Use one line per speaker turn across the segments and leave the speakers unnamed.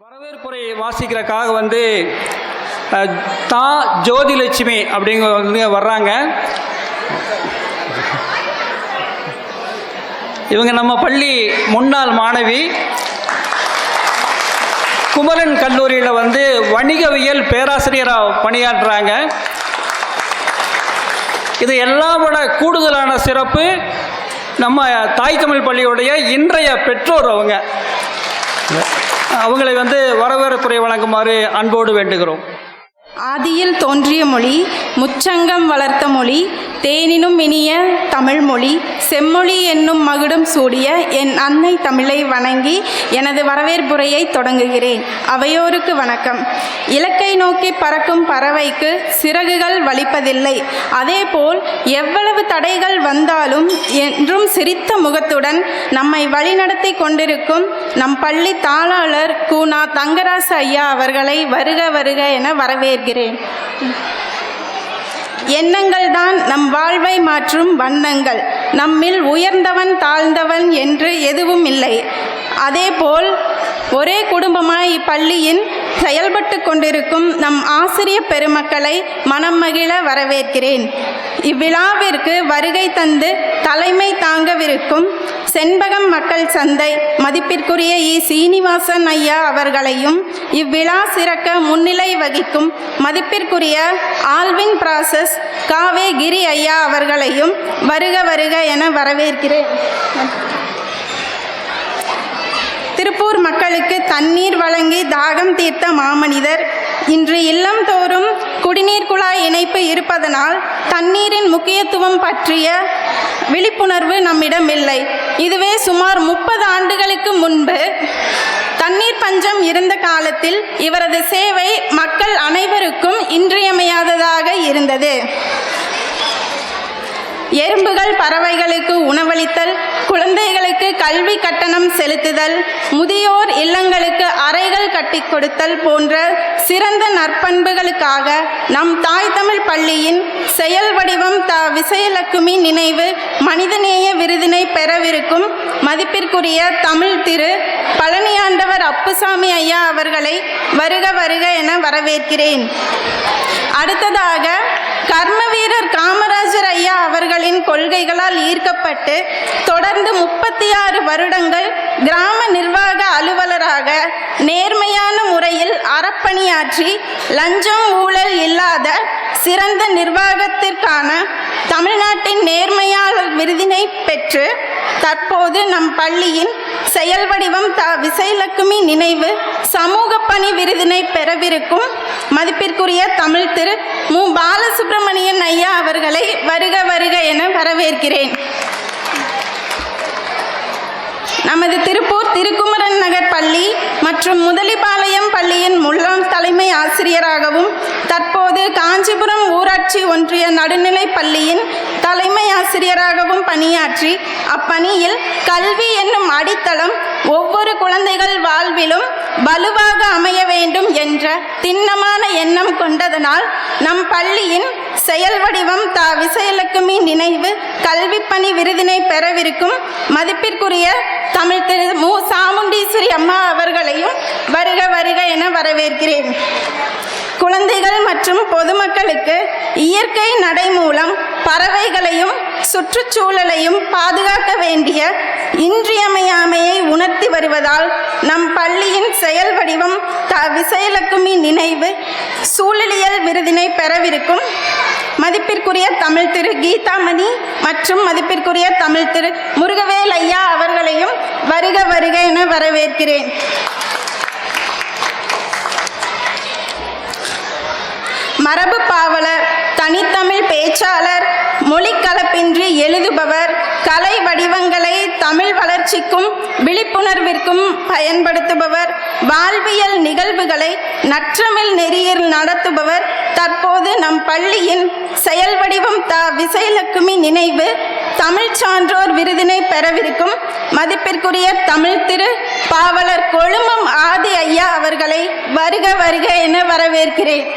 வரவேற்புரை வாசிக்கிறக்காக தா ஜோதிலட்சுமி அப்படிங்க வர்றாங்க. இவங்க நம்ம பள்ளி முன்னாள் மாணவி. குமரன் கல்லூரியில் வணிகவியல் பேராசிரியராக பணியாற்றுறாங்க. இது எல்லாம் விட கூடுதலான சிறப்பு நம்ம தாய் தமிழ் பள்ளியுடைய இன்றைய பெற்றோர். அவங்களை வரவேற்புரை வழங்குமாறு அன்போடு வேண்டுகிறோம்.
ஆதியில் தோன்றிய மொழி, முச்சங்கம் வளர்த்த மொழி, தேனினும் இனிய தமிழ் மொழி, செம்மொழி என்னும் மகுடம் சூடிய என் அன்னை தமிழை வணங்கி எனது வரவேற்புரையை தொடங்குகிறேன். அவையோருக்கு வணக்கம். இலக்கை நோக்கி பறக்கும் பறவைக்கு சிறகுகள் வலிப்பதில்லை. அதேபோல் எவ்வளவு தடைகள் வந்தாலும் என்றும் சிரித்த முகத்துடன் நம்மை வழிநடத்தி கொண்டிருக்கும் நம் பள்ளி தாளாளர் கூனா தங்கராசு ஐயா அவர்களை வருக வருக என வரவேற்கிறேன். எண்ணங்கள் தான் நம் வாழ்வை மாற்றும் வண்ணங்கள். நம்மில் உயர்ந்தவன் தாழ்ந்தவன் என்று எதுவும் இல்லை. அதேபோல் ஒரே குடும்பமாய் இப்பள்ளியின் செயல்பட்டு கொண்டிருக்கும் நம் ஆசிரிய பெருமக்களை மனம் மகிழ வரவேற்கிறேன். இவ்விழாவிற்கு வருகை தந்து தலைமை தாங்கவிருக்கும் செண்பகம் மக்கள் சந்தை மதிப்பிற்குரிய சீனிவாசன் ஐயா அவர்களையும், இவ்விழா சிறக்க முன்னிலை வகிக்கும் மதிப்பிற்குரிய ஆல்வின் பிராசஸ் காவே கிரி ஐயா அவர்களையும் வருக வருக என வரவேற்கிறேன். திருப்பூர் மக்களுக்கு தண்ணீர் வழங்கி தாகம் தீர்த்த மாமனிதர். இன்று இல்லம் தோறும் குடிநீர் குழாய் இணைப்பு இருப்பதனால் தண்ணீரின் முக்கியத்துவம் பற்றிய விழிப்புணர்வு நம்மிடம் இல்லை. இதுவே சுமார் 30 ஆண்டுகளுக்கு முன்பு தண்ணீர் பஞ்சம் இருந்த காலத்தில் இவரது சேவை மக்கள் அனைவருக்கும் இன்றியமையாததாக இருந்தது. எறும்புகள் பறவைகளுக்கு உணவளித்தல், குழந்தைகளுக்கு கல்வி கட்டணம் செலுத்துதல், முதியோர் இல்லங்களுக்கு அறைகள் கட்டி கொடுத்தல் போன்ற சிறந்த நற்பண்புகளுக்காக நம் தாய் தமிழ் பள்ளியின் செயல் வடிவம் விசயலட்சுமி நினைவு மனிதநேய விருதினை பெறவிருக்கும் மதிப்பிற்குரிய தமிழ் திரு பழனியாண்டவர் அப்புசாமி ஐயா அவர்களை வருக வருக என வரவேற்கிறேன். அடுத்ததாக கர்ம வீரர் காமராஜர் ஐயா அவர்களின் கொள்கைகளால் ஈர்க்கப்பட்டு தொடர்ந்து 36 வருடங்கள் கிராம நிர்வாக அலுவலராக நேர்மையான முறையில் அறப்பணியாற்றி லஞ்சம் ஊழல் இல்லாத சிறந்த நிர்வாகத்திற்கான தமிழ்நாட்டின் நேர்மையாளர் விருதினை பெற்று தற்போது நம் பள்ளியின் செயல் வடிவம் விசயலட்சுமி நினைவு சமூக பணி விருதினை பெறவிருக்கும் மதிப்பிற்குரிய தமிழ் திரு மு பாலசுப்ரமணியன் ஐயா அவர்களை வருக வருக என வரவேற்கிறேன். நமது திருப்பூர் திருக்குமரன் நகர் பள்ளி மற்றும் முதலிபாளையம் பள்ளியின் முன்னாள் தலைமை ஆசிரியராகவும் தற்போது காஞ்சிபுரம் ஊராட்சி ஒன்றிய நடுநிலை பள்ளியின் தலைமை ஆசிரியராகவும் பணியாற்றி அப்பணியில் கல்வி என்னும் அடித்தளம் ஒவ்வொரு குழந்தைகள் வாழ்விலும் வலுவாக அமைய வேண்டும் என்ற திண்ணமான எண்ணம் கொண்டதனால் நம் பள்ளியின் செயல் வடிவம் விசயலட்சுமி நினைவு கல்வி பணி விருதினை பெறவிருக்கும் மதிப்பிற்குரிய தமிழ் திரு மு சாமுண்டீஸ்வரி அம்மா அவர்களையும் வருக வருக என வரவேற்கிறேன். குழந்தைகள் மற்றும் பொதுமக்களுக்கு இயற்கை நடை மூலம் பறவைகளையும் சுற்றுச்சூழலையும் பாதுகாக்க வேண்டிய இன்றியமையாமையை உணர்த்தி வருவதால் நம் பள்ளியின் செயல் வடிவம் விசயலட்சுமி நினைவு சூழலியல் விருதினை பெறவிருக்கும் மதிப்பிற்குரிய தமிழ் திரு கீதாமணி மற்றும் மதிப்பிற்குரிய தமிழ் திரு முருகவேல் ஐயா அவர்களையும் வருக வருக என வரவேற்கிறேன். மரபு பாவலர், தனித்தமிழ் பேச்சாளர், மொழிக்கலப்பின்றி எழுதுபவர், கலை வடிவங்களை தமிழ் வளர்ச்சிக்கும் விழிப்புணர்விற்கும் பயன்படுத்துபவர், வாழ்வியல் நிகழ்வுகளை நற்றமிழ் நெறியில் நடத்துபவர், தற்போது நம் பள்ளியின் செயல் வடிவம் விசயலட்சுமி நினைவு தமிழ் சான்றோர் விருதினை பெறவிருக்கும் மதிப்பிற்குரிய தமிழ் திரு பாவலர் கொழுமம் ஆதி ஐயா அவர்களை வருக வருக என வரவேற்கிறேன்.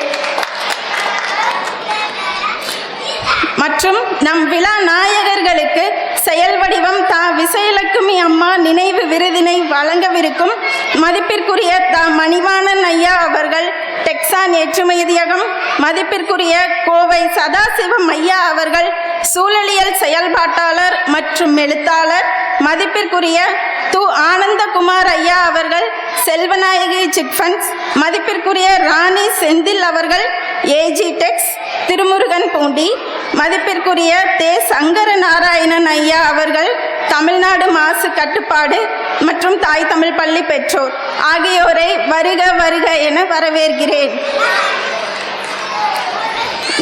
மற்றும் நம் விழா நாயகர்களுக்கு செயல் வடிவம் தா விசயலட்சுமி அம்மா நினைவு விருதினை வழங்கவிருக்கும் மதிப்பிற்குரிய தா மணிவாணன் ஐயா அவர்கள் டெக்சான் ஏற்றுமதியகம், மதிப்பிற்குரிய கோவை சதாசிவம் ஐயா அவர்கள் சூழலியல் செயல்பாட்டாளர் மற்றும் எழுத்தாளர், மதிப்பிற்குரிய து ஆனந்தகுமார் ஐயா அவர்கள் செல்வநாயகி சிட்ஃபண்ட்ஸ், மதிப்பிற்குரிய ராணி செந்தில் அவர்கள் ஏஜி டெக்ஸ் திருமுருகன் பூண்டி, மதிப்பிற்குரிய தே சங்கர நாராயணன் ஐயா அவர்கள் தமிழ்நாடு மாசு கட்டுப்பாடு மற்றும் தாய் தமிழ் பள்ளி பெற்றோர் ஆகியோரை வருக வருக என வரவேற்கிறேன்.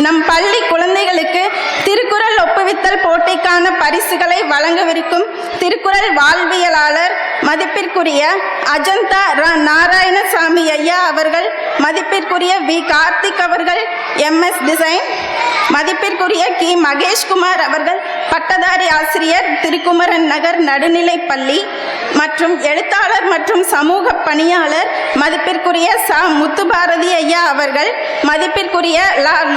நம் பள்ளி குழந்தைகளுக்கு திருக்குறள் ஒப்புவித்தல் போட்டிக்கான பரிசுகளை வழங்கவிருக்கும் திருக்குறள் வாழ்வியலாளர் மதிப்பிற்குரிய அஜந்தா நாராயணசாமி ஐயா அவர்கள், மதிப்பிற்குரிய வி கார்த்திக் அவர்கள் MS டிசைன், மதிப்பிற்குரிய கி மகேஷ்குமார் அவர்கள் பட்டதாரி ஆசிரியர் திருக்குமரன் நகர் நடுநிலைப்பள்ளி மற்றும் எழுத்தாளர் மற்றும் சமூக பணியாளர் மதிப்பிற்குரிய ச முத்துபாரதி ஐயா அவர்கள், மதிப்பிற்குரிய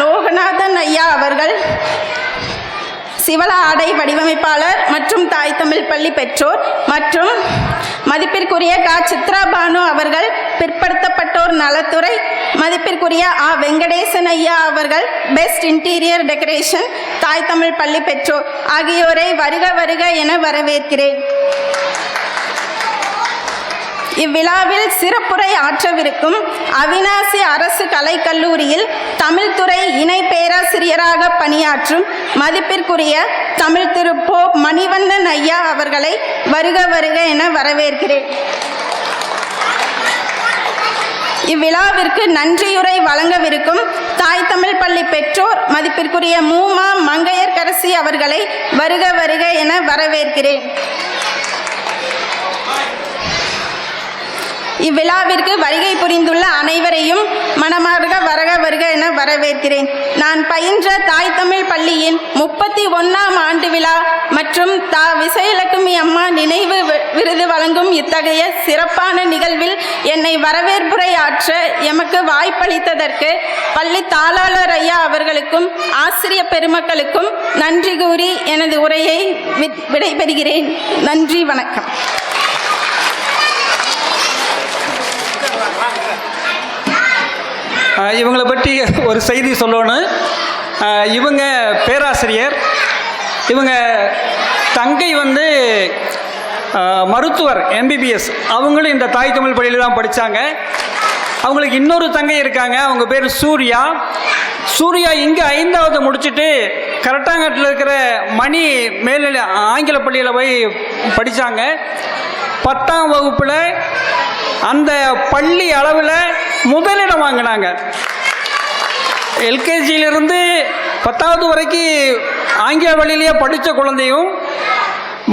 லோகநாதன் ஐயா அவர்கள் சிவல ஆடை வடிவமைப்பாளர் மற்றும் தாய் தமிழ் பள்ளி பெற்றோர் மற்றும் மதிப்பிற்குரிய கா சித்ரா பானு அவர்கள் பிற்படுத்தப்பட்டோர் நலத்துறை, மதிப்பிற்குரிய ஆ வெங்கடேசன் ஐயா அவர்கள் பெஸ்ட் இன்டீரியர் டெக்கரேஷன் தாய் தமிழ் பள்ளி பெற்றோர் ஆகியோரை வருக வருக என வரவேற்கிறேன். இவ்விழாவில் சிறப்புரை ஆற்றவிருக்கும் அவிநாசி அரசு கலைக்கல்லூரியில் தமிழ்துறை இணை பேராசிரியராக பணியாற்றும் மதிப்பிற்குரிய தமிழ் திரு போ மணிவண்ணன் ஐயா அவர்களை வருக வருக என வரவேற்கிறேன். இவ்விழாவிற்கு நன்றியுரை வழங்கவிருக்கும் தாய் தமிழ் பள்ளி பெற்றோர் மதிப்பிற்குரிய மூமா மங்கையர்கரசி அவர்களை வருக வருக என வரவேற்கிறேன். இவ்விழாவிற்கு வருகை புரிந்துள்ள அனைவரையும் மனமார்க வருக வருக என வரவேற்கிறேன். நான் பயின்ற தாய் தமிழ் பள்ளியின் 31ஆம் ஆண்டு விழா மற்றும் தா விசயலட்சுமி அம்மா நினைவு விருது வழங்கும் இத்தகைய சிறப்பான நிகழ்வில் என்னை வரவேற்புரை ஆற்ற எமக்கு வாய்ப்பளித்ததற்கு பள்ளி தாளாளர் ஐயா அவர்களுக்கும் ஆசிரிய பெருமக்களுக்கும் நன்றி கூறி எனது உரையை விடைபெறுகிறேன். நன்றி, வணக்கம்.
இவங்களை பற்றி ஒரு செய்தி சொல்லணும். இவங்க பேராசிரியர், இவங்க தங்கை வந்து மருத்துவர் MBBS, அவங்களும் இந்த தாய் தமிழ் பள்ளியில் தான் படித்தாங்க. அவங்களுக்கு இன்னொரு தங்கை இருக்காங்க, அவங்க பேர் சூர்யா. சூர்யா இங்கே 5வது முடிச்சுட்டு கரட்டாங்கட்டில் இருக்கிற மணி மேல்நிலை ஆங்கில பள்ளியில் போய் படித்தாங்க. 10ஆம் வகுப்பில் அந்த பள்ளி அளவில் முதலிடம் வாங்கினாங்க. LKGயிலிருந்து 10வது வரைக்கும் ஆங்கில வழியிலேயே படித்த குழந்தையும்,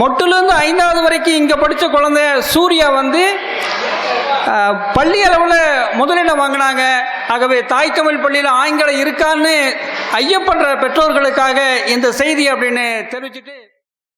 மொட்டிலேருந்து 5வது வரைக்கும் இங்கே படித்த குழந்தை சூர்யா வந்து பள்ளி அளவில் முதலிடம் வாங்கினாங்க. ஆகவே தாய் தமிழ் பள்ளியில் ஆங்கிலம் இருக்கான்னு ஐயப்படுற பெற்றோர்களுக்காக இந்த செய்தி அப்படின்னு தெரிவிச்சுட்டு